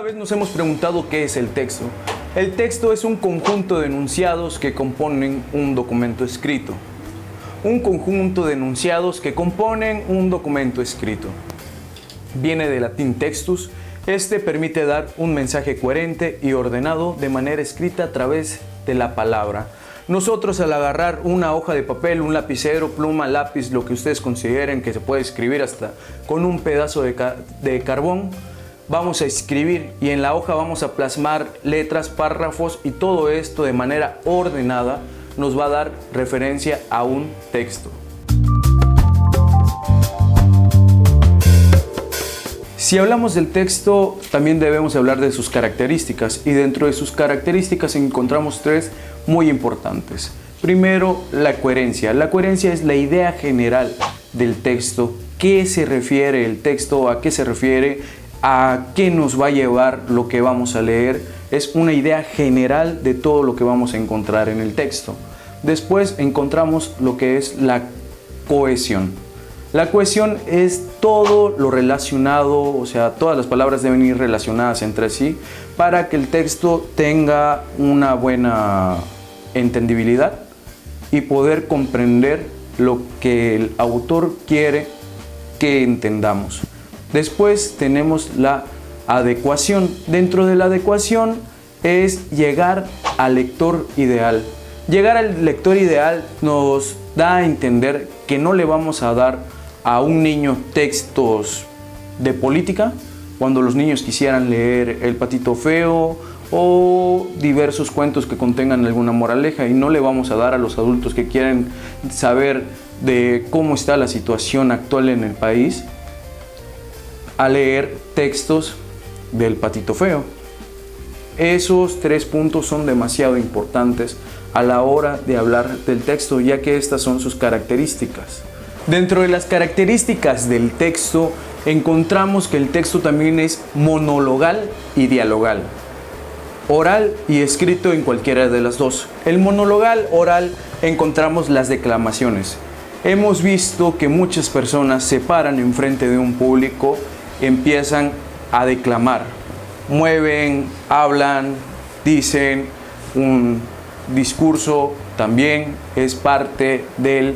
¿Alguna vez nos hemos preguntado qué es el texto? El texto es un conjunto de enunciados que componen un documento escrito. Un conjunto de enunciados que componen un documento escrito. Viene del latín textus. Este permite dar un mensaje coherente y ordenado de manera escrita a través de la palabra. Nosotros, al agarrar una hoja de papel, un lapicero, pluma, lápiz, lo que ustedes consideren que se puede escribir hasta con un pedazo de carbón, vamos a escribir y en la hoja vamos a plasmar letras, párrafos, y todo esto de manera ordenada nos va a dar referencia a un texto. Si hablamos del texto, también debemos hablar de sus características, y dentro de sus características encontramos tres muy importantes. Primero, la coherencia. La coherencia es la idea general del texto. ¿Qué se refiere el texto? ¿A qué se refiere? ¿A qué nos va a llevar lo que vamos a leer? Es una idea general de todo lo que vamos a encontrar en el texto. Después encontramos lo que es la cohesión. La cohesión es todo lo relacionado, o sea, todas las palabras deben ir relacionadas entre sí para que el texto tenga una buena entendibilidad y poder comprender lo que el autor quiere que entendamos. Después tenemos la adecuación. Dentro de la adecuación es llegar al lector ideal. Llegar al lector ideal nos da a entender que no le vamos a dar a un niño textos de política cuando los niños quisieran leer El Patito Feo o diversos cuentos que contengan alguna moraleja, y no le vamos a dar a los adultos que quieren saber de cómo está la situación actual en el país a leer textos del Patito Feo. Esos tres puntos son demasiado importantes a la hora de hablar del texto, ya que estas son sus características. Dentro de las características del texto encontramos que el texto también es monologal y dialogal, oral y escrito en cualquiera de las dos. El monologal oral encontramos las declamaciones. Hemos visto que muchas personas se paran enfrente de un público, empiezan a declamar, mueven, hablan, dicen un discurso. También es parte de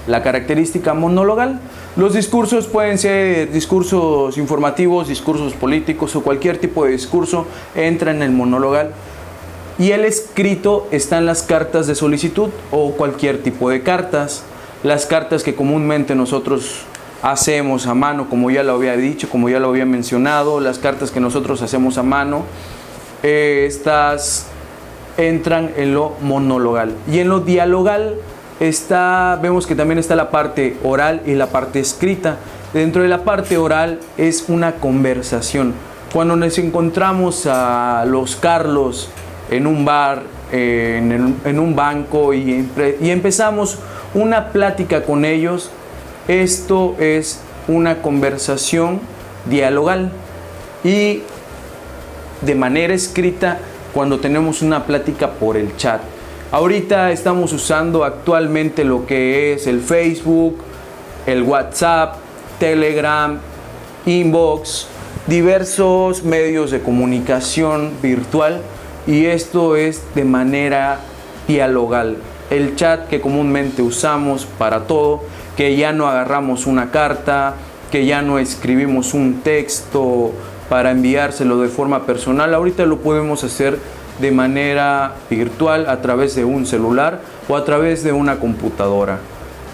la característica monologal. Los discursos pueden ser discursos informativos, discursos políticos o cualquier tipo de discurso entra en el monologal. Y el escrito está en las cartas de solicitud o cualquier tipo de cartas. Las cartas que comúnmente nosotros hacemos a mano, como ya lo había dicho, como ya lo había mencionado, las cartas que nosotros hacemos a mano, estas entran en lo monologal. Y en lo dialogal vemos que también está la parte oral y la parte escrita. Dentro de la parte oral es una conversación. Cuando nos encontramos a los Carlos en un bar, en un banco y empezamos una plática con ellos, esto es una conversación dialogal. Y de manera escrita, cuando tenemos una plática por el chat. Ahorita estamos usando actualmente lo que es el Facebook, el WhatsApp, Telegram, Inbox, diversos medios de comunicación virtual, y esto es de manera dialogal. El chat que comúnmente usamos para todo, que ya no agarramos una carta, que ya no escribimos un texto para enviárselo de forma personal, ahorita lo podemos hacer de manera virtual a través de un celular o a través de una computadora.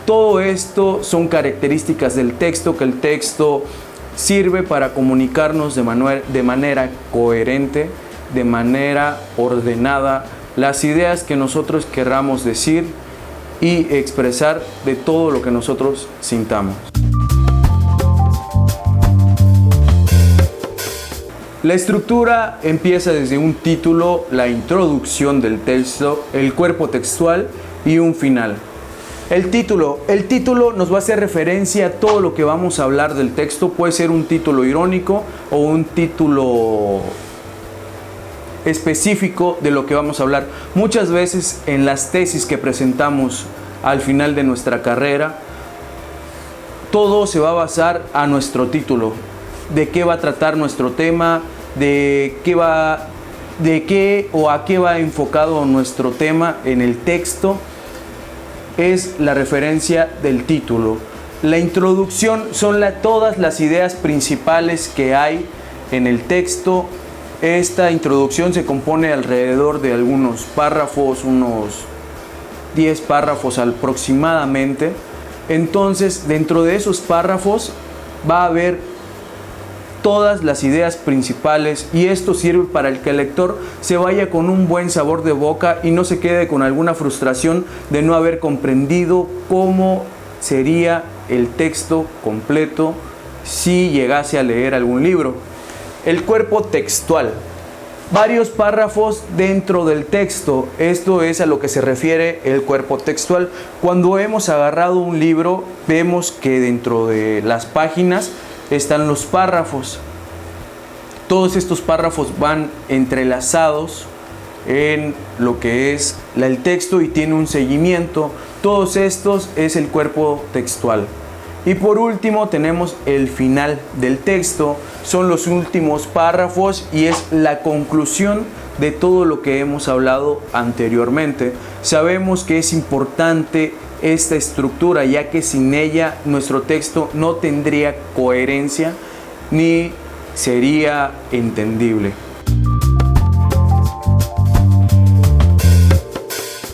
Todo esto son características del texto, que el texto sirve para comunicarnos de manera coherente, de manera ordenada, las ideas que nosotros querramos decir y expresar de todo lo que nosotros sintamos. La estructura empieza desde un título, la introducción del texto, el cuerpo textual y un final. El título nos va a hacer referencia a todo lo que vamos a hablar del texto. Puede ser un título irónico o un título específico de lo que vamos a hablar. Muchas veces en las tesis que presentamos al final de nuestra carrera, todo se va a basar a nuestro título. De qué va a tratar nuestro tema, de qué o a qué va enfocado nuestro tema en el texto es la referencia del título. La introducción son todas las ideas principales que hay en el texto. Esta introducción se compone alrededor de algunos párrafos, unos 10 párrafos aproximadamente. Entonces, dentro de esos párrafos va a haber todas las ideas principales, y esto sirve para que el lector se vaya con un buen sabor de boca y no se quede con alguna frustración de no haber comprendido cómo sería el texto completo si llegase a leer algún libro. El cuerpo textual. Varios párrafos dentro del texto. Esto es a lo que se refiere el cuerpo textual. Cuando hemos agarrado un libro, vemos que dentro de las páginas están los párrafos. Todos estos párrafos van entrelazados en lo que es el texto y tiene un seguimiento. Todos estos es el cuerpo textual. Y por último tenemos el final del texto. Son los últimos párrafos y es la conclusión de todo lo que hemos hablado anteriormente. Sabemos que es importante esta estructura, ya que sin ella nuestro texto no tendría coherencia ni sería entendible.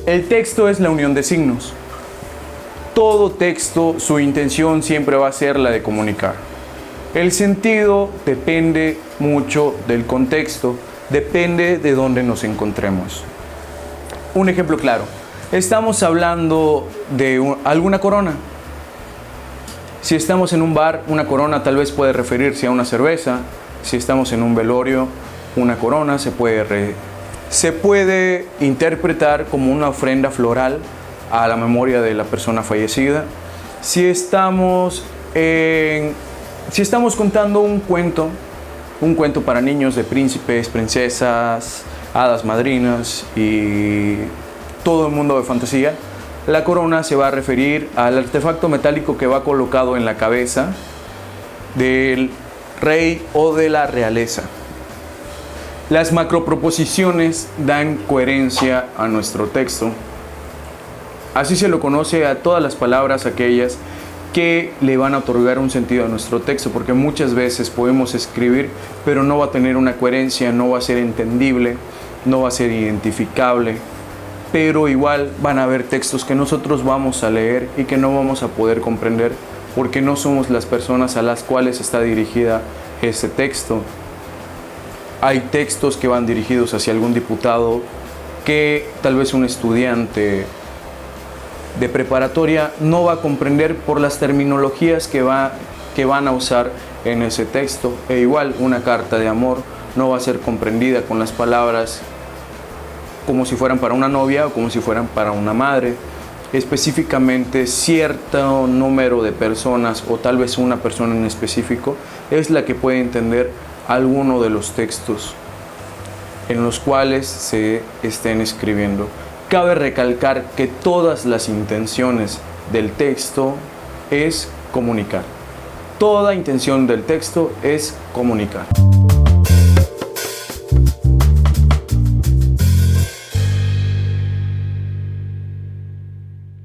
El texto es la unión de signos. Todo texto, su intención siempre va a ser la de comunicar. El sentido depende mucho del contexto, depende de dónde nos encontremos. Un ejemplo claro. Estamos hablando de alguna corona. Si estamos en un bar, una corona tal vez puede referirse a una cerveza. Si estamos en un velorio, una corona se puede interpretar como una ofrenda floral a la memoria de la persona fallecida. Si estamos contando un cuento para niños de príncipes, princesas, hadas madrinas y todo el mundo de fantasía, la corona se va a referir al artefacto metálico que va colocado en la cabeza del rey o de la realeza. Las macroproposiciones dan coherencia a nuestro texto. Así se lo conoce a todas las palabras aquellas que le van a otorgar un sentido a nuestro texto, porque muchas veces podemos escribir, pero no va a tener una coherencia, no va a ser entendible, no va a ser identificable. Pero igual van a haber textos que nosotros vamos a leer y que no vamos a poder comprender porque no somos las personas a las cuales está dirigida ese texto. Hay textos que van dirigidos hacia algún diputado que tal vez un estudiante de preparatoria no va a comprender por las terminologías que van a usar en ese texto. E igual una carta de amor no va a ser comprendida con las palabras como si fueran para una novia o como si fueran para una madre. Específicamente cierto número de personas o tal vez una persona en específico es la que puede entender alguno de los textos en los cuales se estén escribiendo. Cabe recalcar que todas las intenciones del texto es comunicar. Toda intención del texto es comunicar.